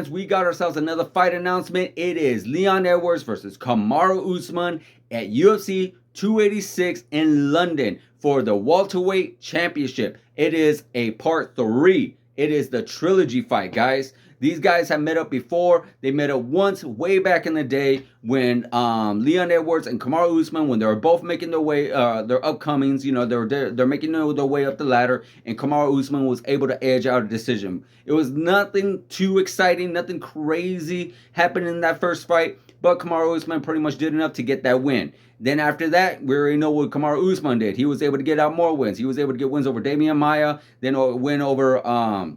fans, we got ourselves another fight announcement. It is Leon Edwards versus Kamaru Usman at UFC 286 in London for the welterweight championship. It is a part 3. It is the trilogy fight, guys. These guys have met up before. They met up once way back in the day when Leon Edwards and Kamaru Usman, when they were both making their way, their upcomings, you know, they're making their way up the ladder, and Kamaru Usman was able to edge out a decision. It was nothing too exciting, nothing crazy happened in that first fight, but Kamaru Usman pretty much did enough to get that win. Then after that, we already know what Kamaru Usman did. He was able to get out more wins. He was able to get wins over Damian Maia, then a win over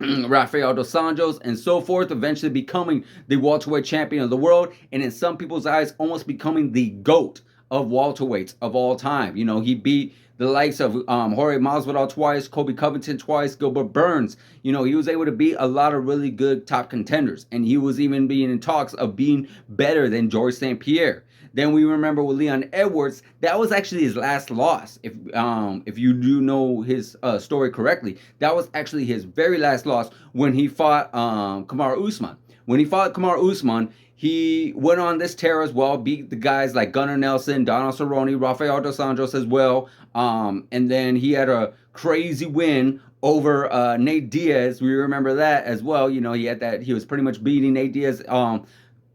Rafael dos Anjos, and so forth, eventually becoming the welterweight champion of the world, and in some people's eyes, almost becoming the GOAT of welterweights of all time. You know, he beat the likes of Jorge Masvidal twice, Colby Covington twice, Gilbert Burns. You know, he was able to beat a lot of really good top contenders, and he was even being in talks of being better than Georges St. Pierre. Then we remember with Leon Edwards, that was actually his last loss. If you do know his story correctly, that was actually his very last loss when he fought Kamaru Usman. When he fought Kamaru Usman, he went on this tear as well, beat the guys like Gunnar Nelson, Donald Cerrone, Rafael dos Anjos as well. And then he had a crazy win over Nate Diaz. We remember that as well. You know, he had that. He was pretty much beating Nate Diaz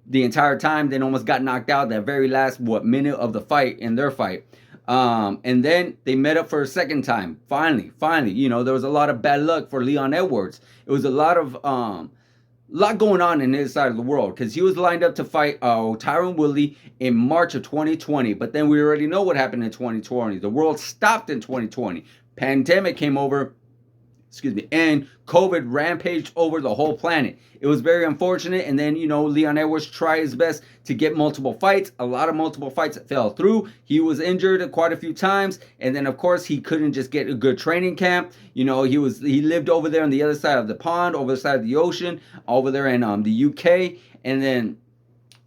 the entire time, then almost got knocked out that very last minute of the fight, in their fight. And then they met up for a second time. Finally, you know, there was a lot of bad luck for Leon Edwards. It was a lot going on in his side of the world, because he was lined up to fight Tyron Woodley in March of 2020. But then we already know what happened in 2020. The world stopped in 2020. Pandemic came over, and COVID rampaged over the whole planet. It was very unfortunate, and then, you know, Leon Edwards tried his best to get multiple fights. A lot of multiple fights fell through. He was injured quite a few times, and then, of course, he couldn't just get a good training camp. You know, he lived over there on the other side of the pond, over the side of the ocean, over there in the UK, and then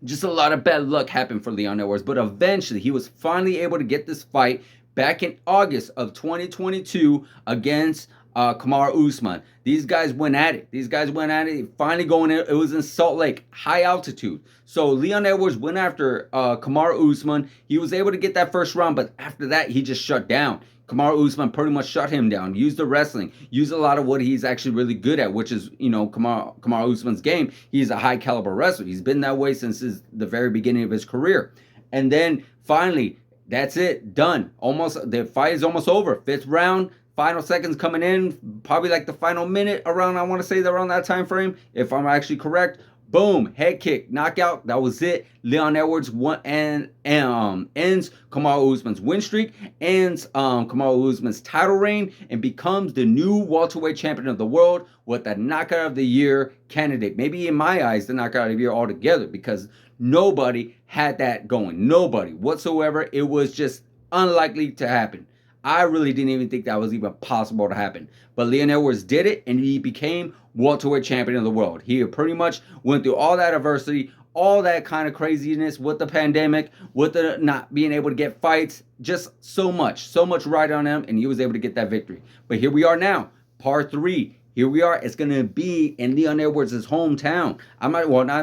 just a lot of bad luck happened for Leon Edwards. But eventually, he was finally able to get this fight back in August of 2022 against Kamaru Usman. These guys went at it. Finally going in. It was in Salt Lake, high altitude. So Leon Edwards went after Kamaru Usman. He was able to get that first round, but after that, he just shut down. Kamaru Usman pretty much shut him down. Used the wrestling. Used a lot of what he's actually really good at, which is, you know, Kamaru Usman's game. He's a high caliber wrestler. He's been that way since the very beginning of his career. And then finally, that's it. Done. The fight is almost over. 5th round. Final seconds coming in, probably like the final minute around, I want to say around that time frame, if I'm actually correct. Boom, head kick, knockout, that was it. Leon Edwards won and ends Kamaru Usman's win streak, ends Kamaru Usman's title reign, and becomes the new welterweight champion of the world with the knockout of the year candidate. Maybe in my eyes, the knockout of the year altogether, because nobody had that going. Nobody whatsoever. It was just unlikely to happen. I really didn't even think that was even possible to happen. But Leon Edwards did it, and he became welterweight champion of the world. He pretty much went through all that adversity, all that kind of craziness with the pandemic, with the not being able to get fights, just so much right on him, and he was able to get that victory. But here we are now, part 3. Here we are. It's going to be in Leon Edwards' hometown.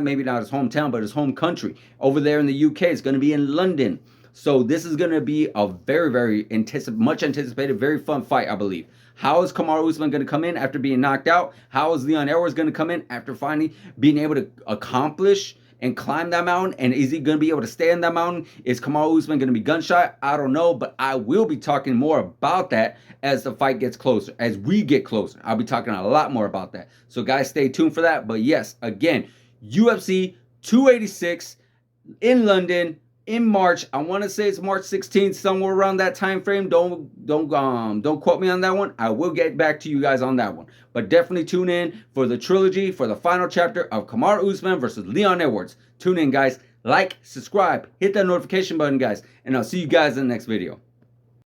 Maybe not his hometown, but his home country. Over there in the UK, it's going to be in London. So this is going to be a very, very much anticipated, very fun fight, I believe. How is Kamaru Usman going to come in after being knocked out? How is Leon Edwards going to come in after finally being able to accomplish and climb that mountain? And is he going to be able to stay in that mountain? Is Kamaru Usman going to be gunshot? I don't know, but I will be talking more about that as the fight gets closer, as we get closer. I'll be talking a lot more about that. So guys, stay tuned for that. But yes, again, UFC 286 in London. In March, I want to say it's March 16th, somewhere around that time frame. Don't quote me on that one. I will get back to you guys on that one. But definitely tune in for the trilogy, for the final chapter of Kamaru Usman versus Leon Edwards. Tune in, guys. Like, subscribe, hit that notification button, guys, and I'll see you guys in the next video.